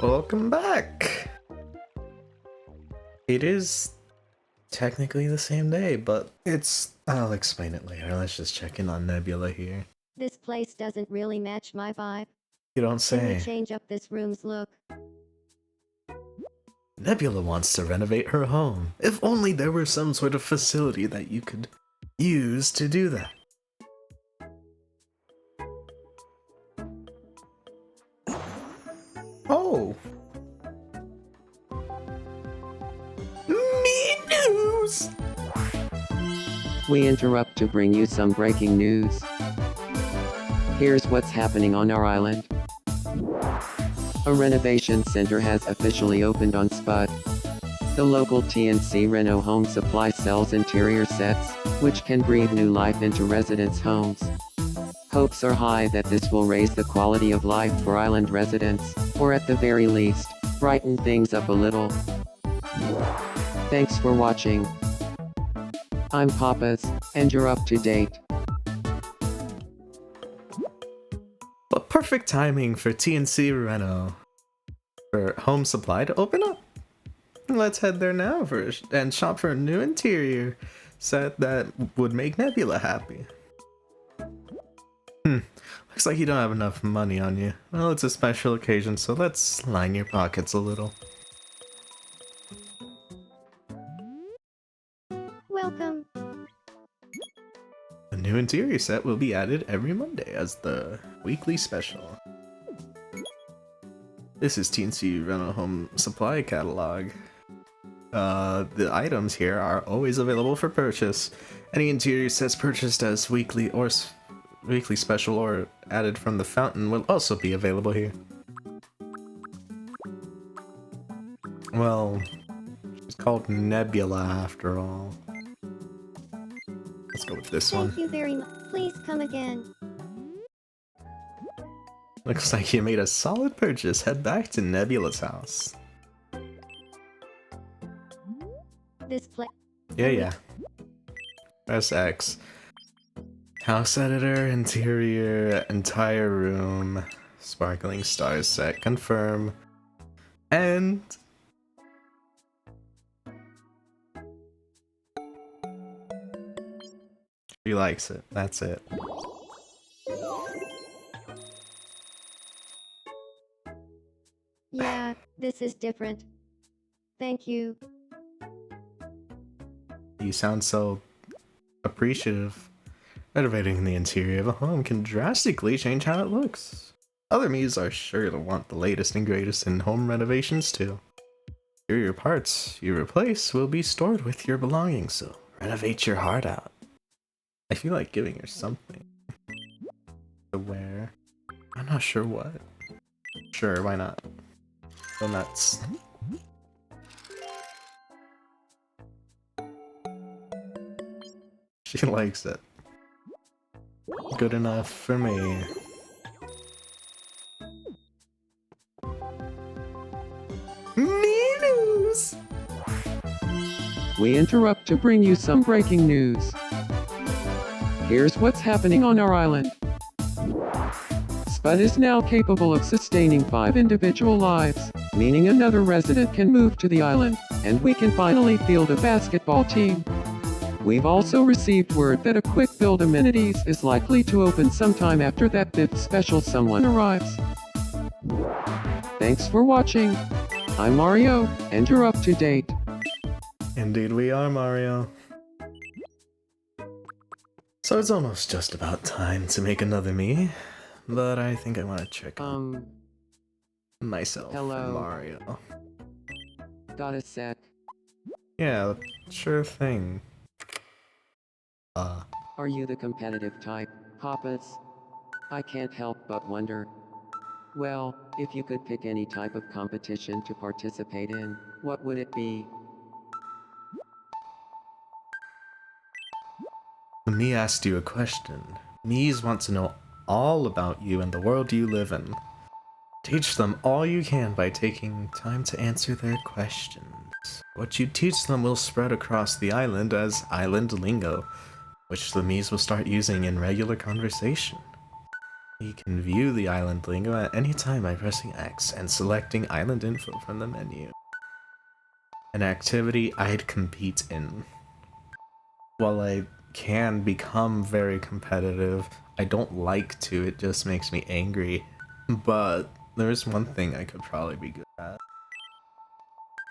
Welcome back! It is technically the same day, but I'll explain it later. Let's just check in on Nebula here. This place doesn't really match my vibe. You don't Can we say. change up this room's look? Nebula wants to renovate her home. If only there were some sort of facility that you could use to do that. Oh! Me news! We interrupt to bring you some breaking news. Here's what's happening on our island. A renovation center has officially opened on Spud. The local TNC Reno Home Supply sells interior sets, which can breathe new life into residents' homes. Hopes are high that this will raise the quality of life for island residents, or at the very least, brighten things up a little. Thanks for watching. I'm Papas, and you're up to date. But perfect timing for TNC Reno for Home Supply to open up. Let's head there now and shop for a new interior set that would make Nebula happy. Looks like you don't have enough money on you. Well, it's a special occasion, so let's line your pockets a little. Welcome. A new interior set will be added every Monday as the weekly special. This is TNC Reno Home Supply catalog. The items here are always available for purchase. Any interior sets purchased as weekly special or added from the fountain will also be available here. Well, it's called Nebula after all. Let's go with this one. Thank you very much. Please come again. Looks like you made a solid purchase. Head back to Nebula's house. This place. Yeah. Press X. House editor, interior, entire room, sparkling stars set, confirm, and she likes it. That's it. Yeah, this is different. Thank you. You sound so appreciative. Renovating the interior of a home can drastically change how it looks. Other Miis are sure to want the latest and greatest in home renovations too. Interior parts you replace will be stored with your belongings, so renovate your heart out. I feel like giving her something to wear. I'm not sure what. Sure, why not? Go nuts. She likes it. Good enough for me. Me news! We interrupt to bring you some breaking news. Here's what's happening on our island. Spud is now capable of sustaining 5 individual lives, meaning another resident can move to the island, and we can finally field a basketball team. We've also received word that a quick build amenities is likely to open sometime after that 5th special someone arrives. Thanks for watching. I'm Mario, and you're up to date. Indeed we are, Mario. So it's almost just about time to make another me, but I think I want to check on myself hello. and Mario. Got a sec. Yeah, sure thing. Are you the competitive type, Papas? I can't help but wonder. Well, if you could pick any type of competition to participate in, what would it be? Me asked you a question. Me's want to know all about you and the world you live in. Teach them all you can by taking time to answer their questions. What you teach them will spread across the island as island lingo, which the Mies will start using in regular conversation. You can view the island lingo at any time by pressing X and selecting island info from the menu. An activity I'd compete in. While I can become very competitive, I don't like to, it just makes me angry. But there's one thing I could probably be good at.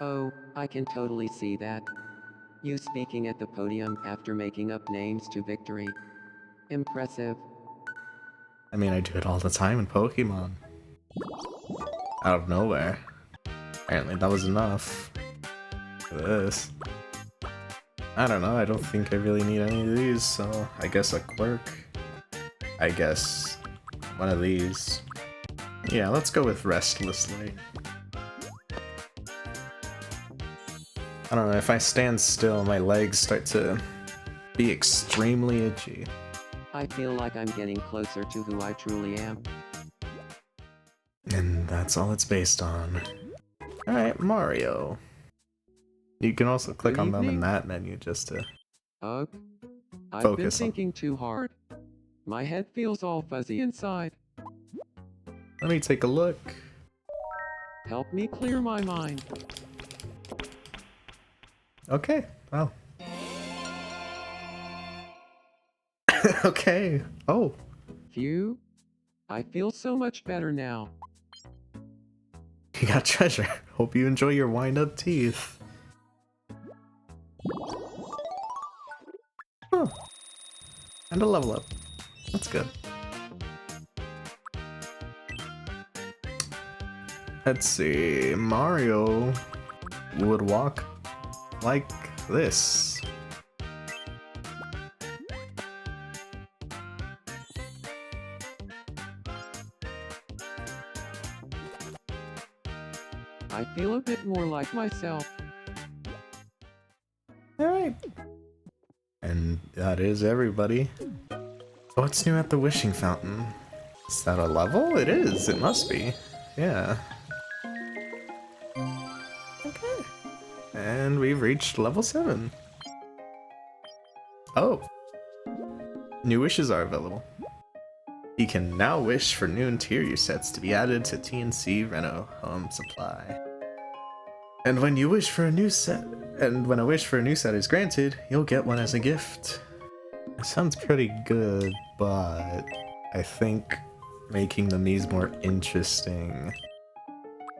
Oh, I can totally see that. You speaking at the podium after making up names to victory. Impressive. I mean, I do it all the time in Pokemon. Out of nowhere. Apparently that was enough for this. I don't know, I don't think I really need any of these, so I guess a quirk. I guess one of these. Yeah, let's go with restlessly. I don't know, if I stand still, my legs start to be extremely itchy. I feel like I'm getting closer to who I truly am. And that's all it's based on. Alright, Mario. You can also click Good on them in evening. that menu just to Ugh. I've been focus on. thinking too hard. My head feels all fuzzy inside. Let me take a look. Help me clear my mind. Okay, wow. Okay. Oh, Phew. I feel so much better now. you got treasure. Hope you enjoy your wind-up teeth. Huh. And a level up. That's good. Let's see. Mario would walk like this. I feel a bit more like myself. Alright. And that is everybody. What's new at the wishing fountain? Is that a level? It is. It must be. Yeah. Okay. And we've reached level 7. Oh. New wishes are available. You can now wish for new interior sets to be added to TNC Reno Home Supply. And when you wish for a new set, and when a wish for a new set is granted, you'll get one as a gift. That sounds pretty good, but I think making the Miis more interesting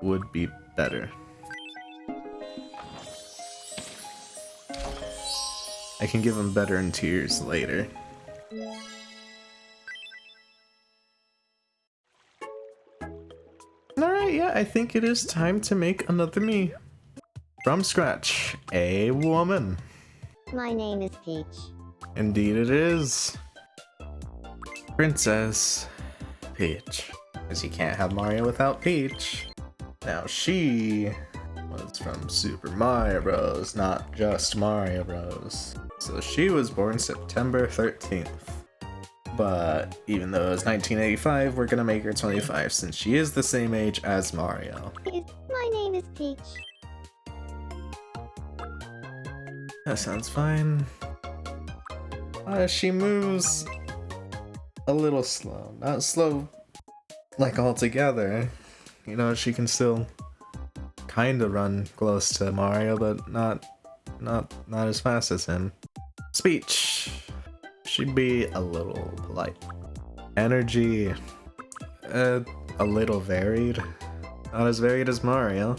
would be better. I can give them better interiors later. Alright, yeah, I think it is time to make another Mii. From scratch, a woman. My name is Peach. Indeed it is. Princess Peach. Because you can't have Mario without Peach. Now she was from Super Mario Bros., not just Mario Bros. So she was born September 13th. But even though it was 1985, we're gonna make her 25 since she is the same age as Mario. My name is Peach. That sounds fine. She moves a little slow. Not slow like altogether. You know, she can still kinda run close to Mario, but not as fast as him. Speech. She'd be a little polite. Energy. A little varied. Not as varied as Mario.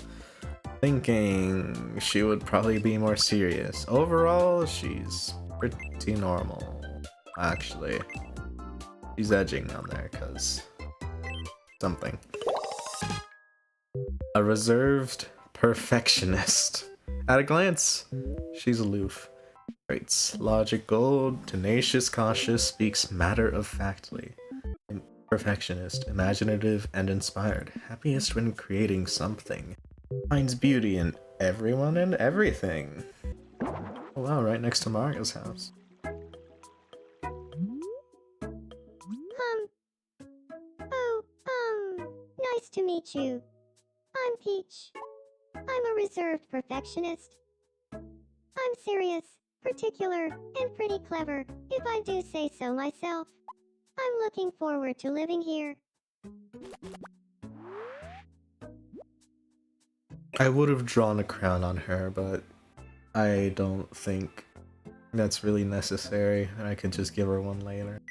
Thinking she would probably be more serious. Overall, she's pretty normal. Actually, she's edging on there because something. A reserved perfectionist. At a glance, she's aloof. Traits: logical, tenacious, cautious, speaks matter-of-factly. Perfectionist, imaginative, and inspired. Happiest when creating something. Finds beauty in everyone and everything. Oh wow, right next to Mario's house. Nice to meet you. I'm Peach. I'm a reserved perfectionist. I'm serious, particular, and pretty clever, if I do say so myself. I'm looking forward to living here. I would have drawn a crown on her, but I don't think that's really necessary, and I could just give her one later.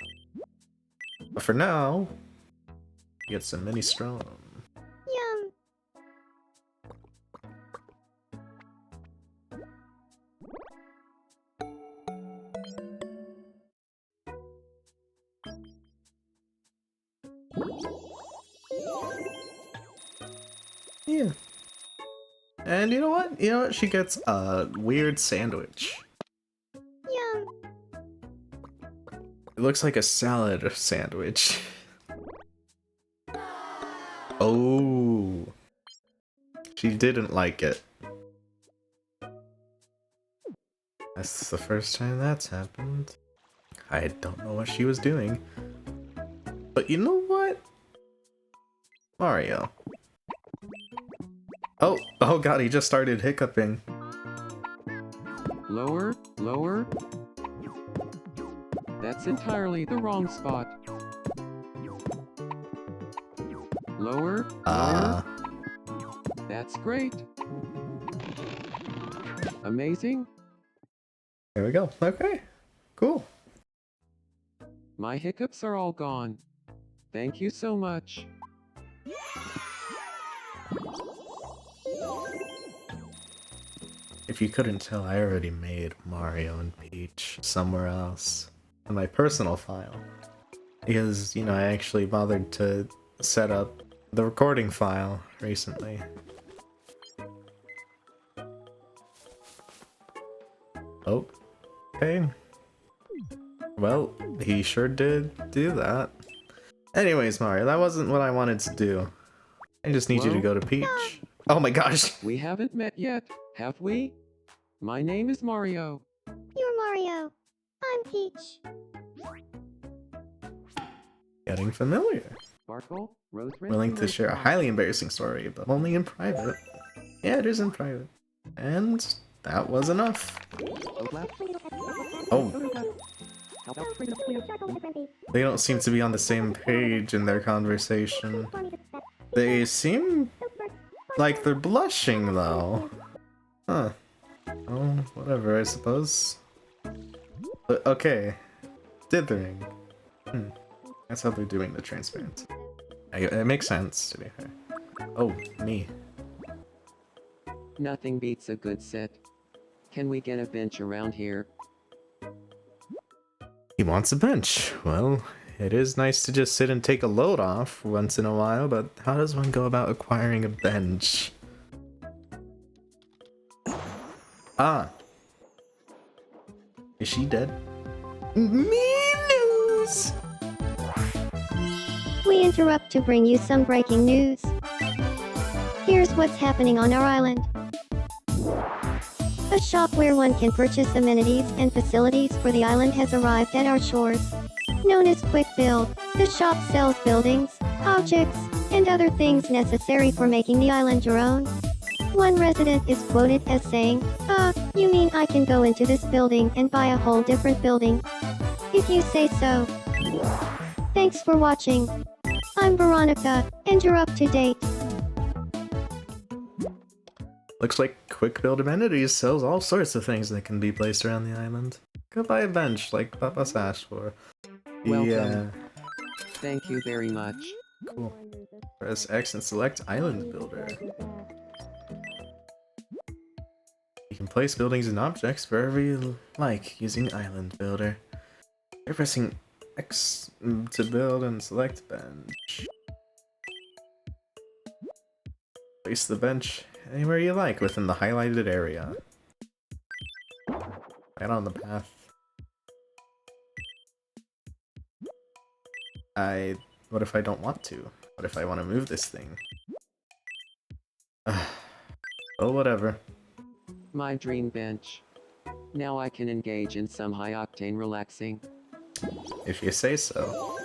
But for now, get some mini strum. Yum. Yeah. And you know what? You know what? She gets a weird sandwich. Yum. It looks like a salad sandwich. Oh. She didn't like it. That's the first time that's happened. I don't know what she was doing. But you know what? Mario. Oh god, he just started hiccuping. Lower, lower. That's entirely the wrong spot. Lower, lower. That's great. Amazing. There we go. Okay. Cool. My hiccups are all gone. Thank you so much. If you couldn't tell, I already made Mario and Peach somewhere else in my personal file. Because, you know, I actually bothered to set up the recording file recently. Oh, okay. Well, he sure did do that. Anyways, Mario, that wasn't what I wanted to do. I just need you to go to Peach. Oh my gosh! We haven't met yet, have we? My name is Mario. You're Mario. I'm Peach. Getting familiar. Sparkle, Rose Red, Willing and to Rose share a Brown. highly embarrassing story, but only in private. Yeah, it is in private. And that was enough. Oh, they don't seem to be on the same page in their conversation. They seem like they're blushing, though. Huh. Oh, whatever, I suppose. But, okay. Dithering. That's how they're doing the transparent. It makes sense, to be fair. Oh, me. Nothing beats a good set. Can we get a bench around here? He wants a bench. Well, it is nice to just sit and take a load off once in a while, but how does one go about acquiring a bench? Ah. Is she dead? Me news! We interrupt to bring you some breaking news. Here's what's happening on our island. A shop where one can purchase amenities and facilities for the island has arrived at our shores. Known as Quick Build, the shop sells buildings, objects, and other things necessary for making the island your own. One resident is quoted as saying, you mean I can go into this building and buy a whole different building? If you say so. Thanks for watching. I'm Veronica, and you're up to date. Looks like Quick Build Amenities sells all sorts of things that can be placed around the island. Go buy a bench like Papa's asked for. Welcome. Yeah, Thank you very much. cool. Press X and select Island Builder. You can place buildings and objects wherever you like using Island Builder. You're pressing X to build and select bench. Place the bench anywhere you like within the highlighted area. Right on the path. What if I don't want to? What if I want to move this thing? Oh, whatever. My dream bench. Now I can engage in some high-octane relaxing. If you say so.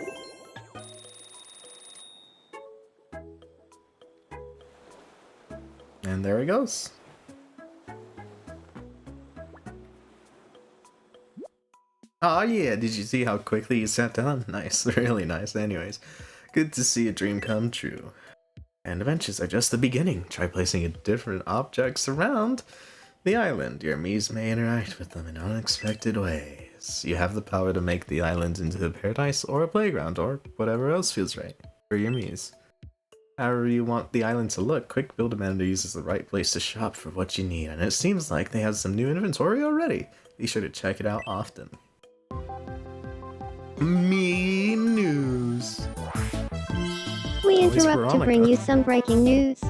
And there he goes. Oh yeah, did you see how quickly you sat down? Nice, really nice. Anyways, good to see a dream come true. And adventures are just the beginning. Try placing different objects around the island. Your Mies may interact with them in unexpected ways. You have the power to make the island into a paradise or a playground or whatever else feels right for your Mies. However you want the island to look, Quick Build Amenities is the right place to shop for what you need, and it seems like they have some new inventory already. Be sure to check it out often. Me news. We Always interrupt to bring Veronica. you some breaking news.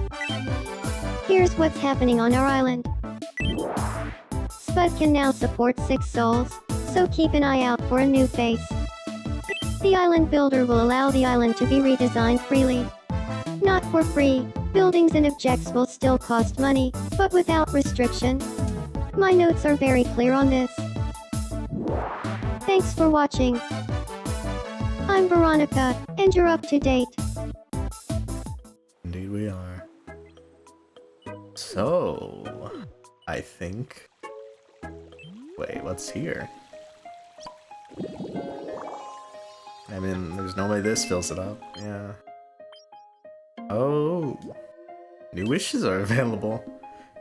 Here's what's happening on our island. Spud can now support 6 souls, so keep an eye out for a new face. The island builder will allow the island to be redesigned freely. Not for free, buildings and objects will still cost money, but without restriction. My notes are very clear on this. Thanks for watching. I'm Veronica, and you're up to date. Indeed we are. So, I think... Wait, what's here? I mean, there's no way this fills it up. Yeah. Oh. New wishes are available.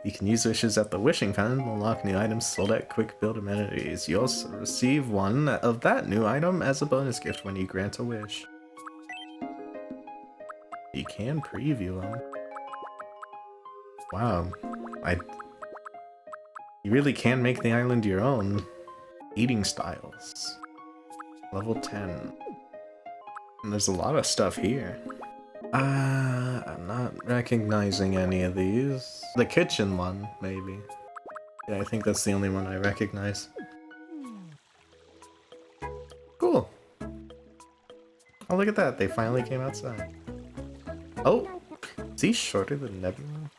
You can use wishes at the wishing fountain to unlock new items sold at Quick Build Amenities. You also receive one of that new item as a bonus gift when you grant a wish. You can preview them. Wow. You really can make the island your own. Eating styles. Level 10. And there's a lot of stuff here. I'm not recognizing any of these. The kitchen one, maybe. Yeah, I think that's the only one I recognize. Cool. Oh, look at that. They finally came outside. Oh, is he shorter than Nebula?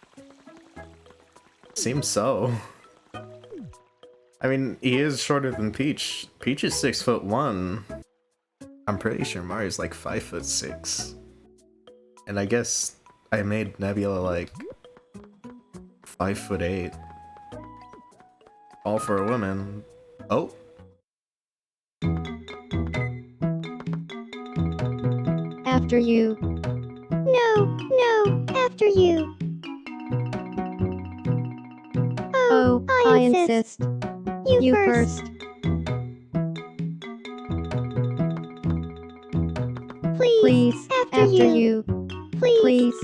Seems so. I mean, he is shorter than Peach. Peach is 6'1". I'm pretty sure Mario's like 5'6". And I guess I made Nebula like 5'8". All for a woman. Oh. After you. No, after you. Oh, I insist. You first. Please, after you. Please.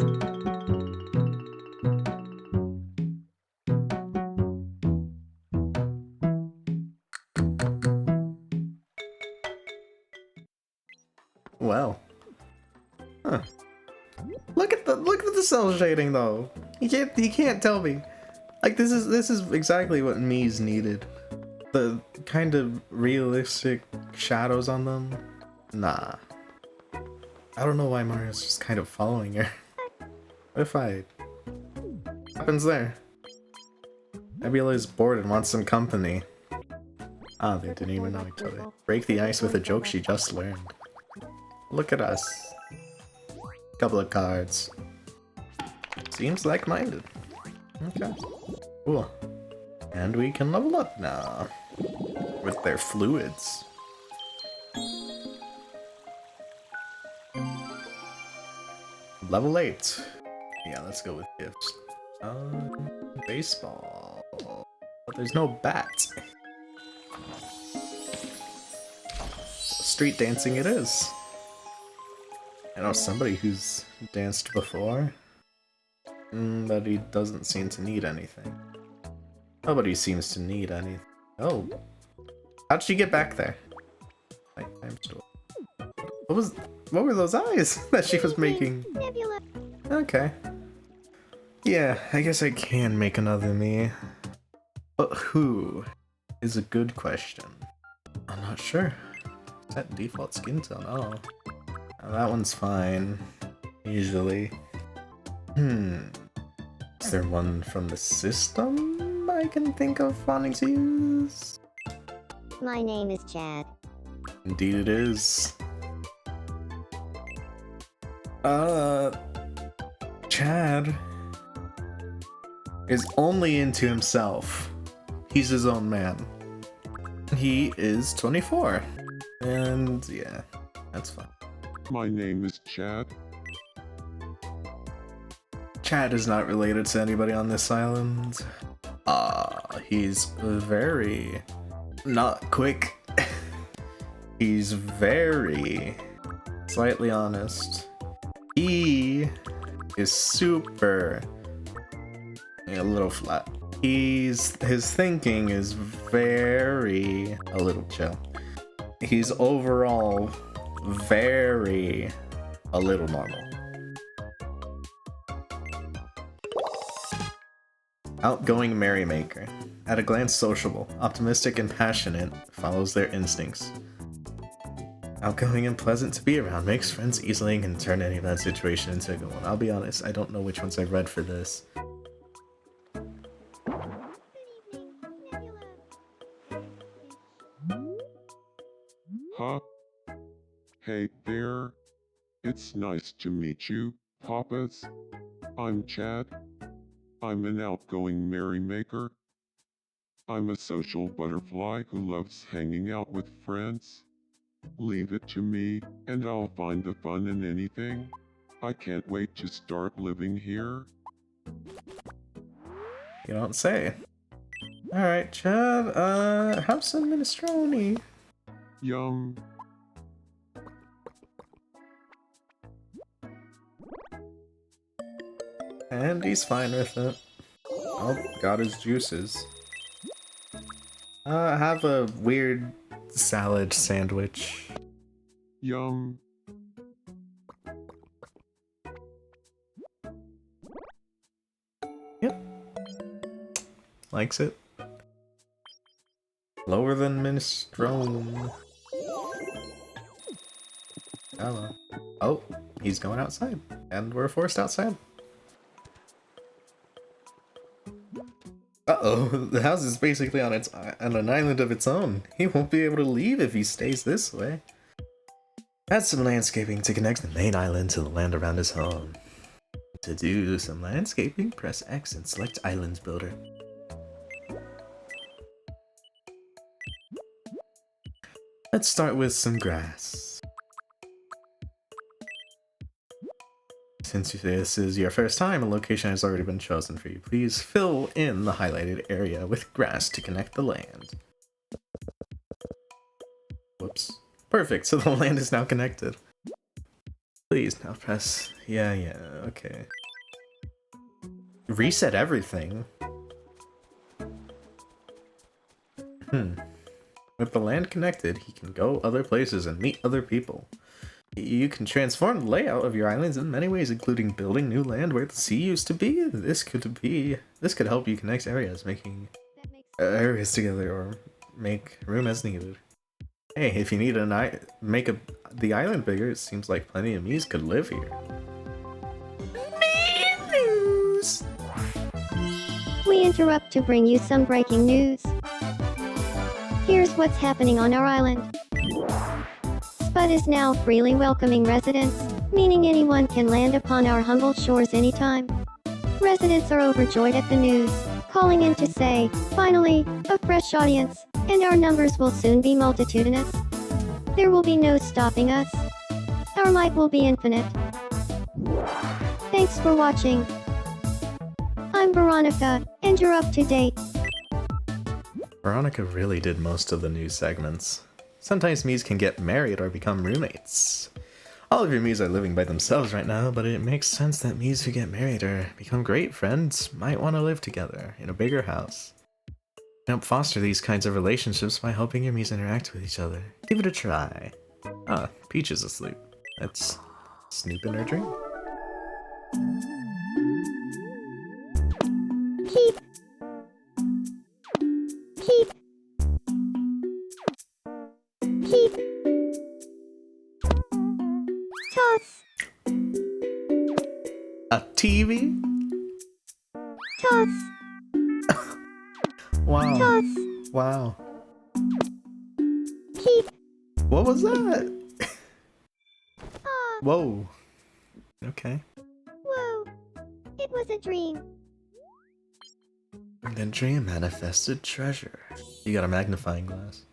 Well. Huh. Look at the cell shading though. You can't tell me. Like this is exactly what Mies needed. The kind of realistic shadows on them. Nah. I don't know why Mario's just kind of following her. What if what happens there? Nebula is bored and wants some company. Ah, they didn't even know each other. Break the ice with a joke she just learned. Look at us. Couple of cards. Seems like-minded. Okay. Cool. And we can level up now. With their fluids. Level 8. Yeah, let's go with gifts. Baseball. But there's no bat. So street dancing it is. I know somebody who's danced before. But he doesn't seem to need anything. Nobody seems to need anything. Oh. How'd she get back there? I'm still... What were those eyes that she was making? Nebula. Okay. Yeah, I guess I can make another me. But who is a good question. I'm not sure. Set default skin tone. Oh. Now that one's fine. Usually. Is there one from the system I can think of wanting to use? My name is Chad. Indeed it is. Chad is only into himself. He's his own man. He is 24. And yeah, that's fine. My name is Chad. Chad is not related to anybody on this island. He's very not quick. He's very slightly honest. He is super a little flat. His thinking is very a little chill. He's overall very a little normal. Outgoing merrymaker. At a glance sociable, optimistic and passionate, follows their instincts. Outgoing and pleasant to be around, makes friends easily and can turn any bad situation into a good one. I'll be honest, I don't know which ones I've read for this. Huh? Hey there. It's nice to meet you, Papas. I'm Chad. I'm an outgoing merrymaker. I'm a social butterfly who loves hanging out with friends. Leave it to me, and I'll find the fun in anything. I can't wait to start living here. You don't say. Alright, Chad, have some minestrone. Yum. And he's fine with it. Oh, got his juices. Have a weird salad sandwich. Yum. Yep. Likes it. Lower than minestrone. Hello. Oh, he's going outside. And we're forced outside. Uh-oh, the house is basically on an island of its own. He won't be able to leave if he stays this way. Add some landscaping to connect the main island to the land around his home. To do some landscaping, press X and select Island Builder. Let's start with some grass. Since this is your first time, a location has already been chosen for you. Please fill in the highlighted area with grass to connect the land. Whoops. Perfect, so the land is now connected. Please, now press... Yeah, okay. Reset everything? With the land connected, he can go other places and meet other people. You can transform the layout of your islands in many ways, including building new land where the sea used to be. This could help you connect areas, making areas together or make room as needed. Hey, if you need the island bigger, it seems like plenty of Miis could live here. News! We interrupt to bring you some breaking news. Here's what's happening on our island. Spud is now freely welcoming residents, meaning anyone can land upon our humble shores anytime. Residents are overjoyed at the news, calling in to say, finally, a fresh audience, and our numbers will soon be multitudinous. There will be no stopping us. Our might will be infinite. Thanks for watching. I'm Veronica, and you're up to date. Veronica really did most of the news segments. Sometimes Miis can get married or become roommates. All of your Miis are living by themselves right now, but it makes sense that Miis who get married or become great friends might want to live together in a bigger house. Help foster these kinds of relationships by helping your Miis interact with each other. Give it a try. Ah, Peach is asleep. Let's snoop in her dream. Keep. Toss. A TV? Toss. Wow. Toss. Wow. Keep. What was that? Ah. Whoa. Okay. Whoa. It was a dream. The dream manifested treasure. You got a magnifying glass.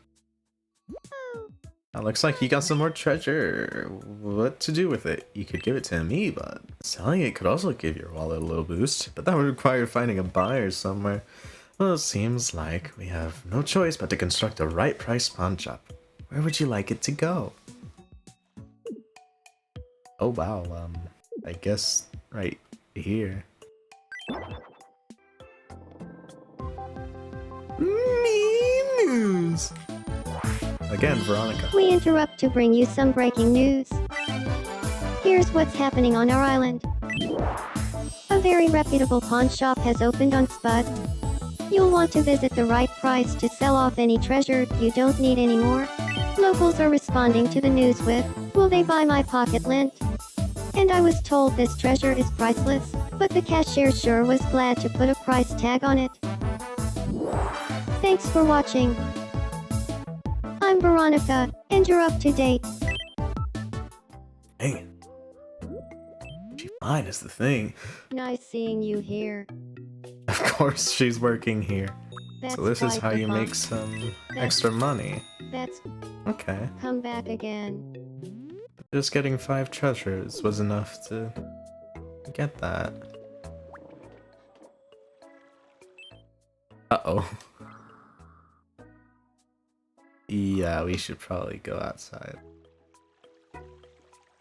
Looks like you got some more treasure. What to do with it? You could give it to me, but selling it could also give your wallet a little boost. But that would require finding a buyer somewhere. Well, it seems like we have no choice but to construct a right price pawn shop. Where would you like it to go? Oh wow, I guess right here. Me news! Again, Veronica. We interrupt to bring you some breaking news. Here's what's happening on our island. A very reputable pawn shop has opened on Spud. You'll want to visit the right price to sell off any treasure you don't need anymore. Locals are responding to the news with, "Will they buy my pocket lint?" And I was told this treasure is priceless, but the cashier sure was glad to put a price tag on it. Thanks for watching. I'm Veronica, and you're up to date. Dang it. She's fine is the thing. Nice seeing you here. Of course she's working here. That's So this is quite how the you fun. make some extra money. That's Okay. come back again. Just getting 5 treasures was enough to get that. Uh-oh. Yeah, we should probably go outside.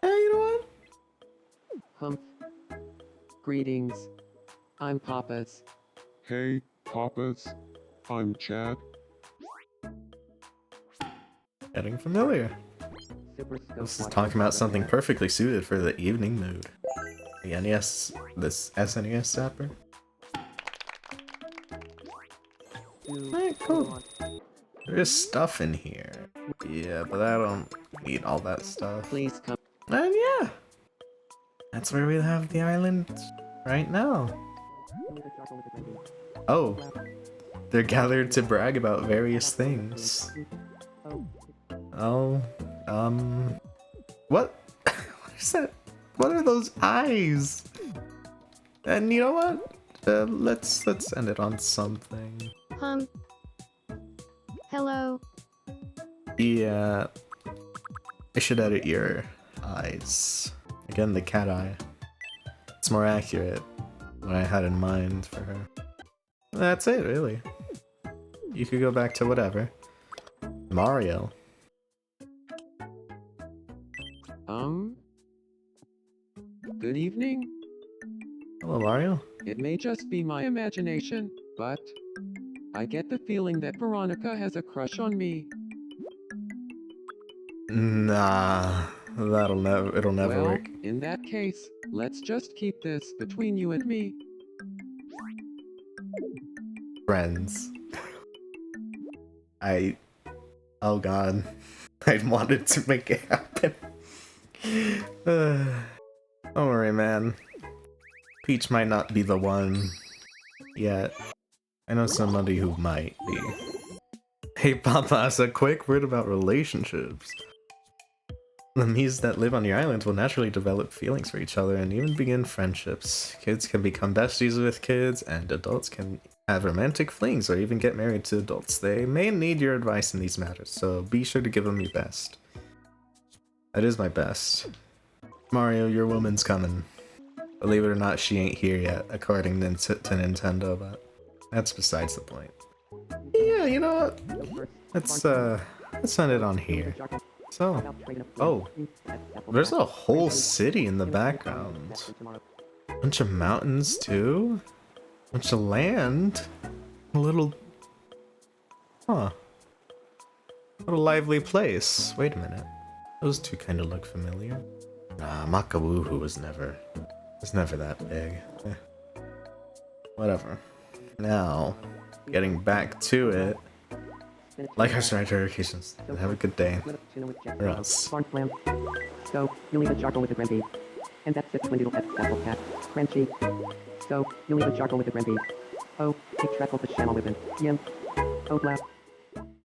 Hey, you know what? Humph. Greetings. I'm Papas. Hey, Papas. I'm Chad. Getting familiar. Super Scope This is Watcher talking about Papas something here. perfectly suited for the evening mood. The NES, this SNES zapper. Alright, cool. There is stuff in here. Yeah, but I don't need all that stuff. Please come. And yeah, that's where we have the island right now. Oh, they're gathered to brag about various things. Oh, what? What is that? What are those eyes? And you know what? Let's end it on something. Hello. Yeah, I should edit your eyes. Again, the cat eye. It's more accurate. What I had in mind for her. That's it, really. You could go back to whatever. Mario. Good evening. Hello, Mario. It may just be my imagination, but I get the feeling that Veronica has a crush on me. Nah, it'll never Well, work. in that case, let's just keep this between you and me. Friends. Oh god. I wanted to make it happen. Don't worry, man. Peach might not be the one yet. I know somebody who might be. Hey Papas, a quick word about relationships. The Mies that live on your island will naturally develop feelings for each other and even begin friendships. Kids can become besties with kids, and adults can have romantic flings or even get married to adults. They may need your advice in these matters, so be sure to give them your best. That is my best. Mario, your woman's coming. Believe it or not, she ain't here yet, according to Nintendo, but that's besides the point. Yeah, you know what? Let's end it on here. So, oh, there's a whole city in the background. Bunch of mountains too. Bunch of land. A little, huh? What a lively place. Wait a minute. Those two kind of look familiar. Makawuhu was never that big. Whatever. Now, getting back to it. Like our notifications. Have a good day. Or else. Barn slam. So, you leave a charcoal with the Granby. And that's it, Twindoodle Pet Apple Cat. Crunchy. So, you leave a charcoal with the Granby. Oh, he trackled the channel with him. Yim. Oh, blah.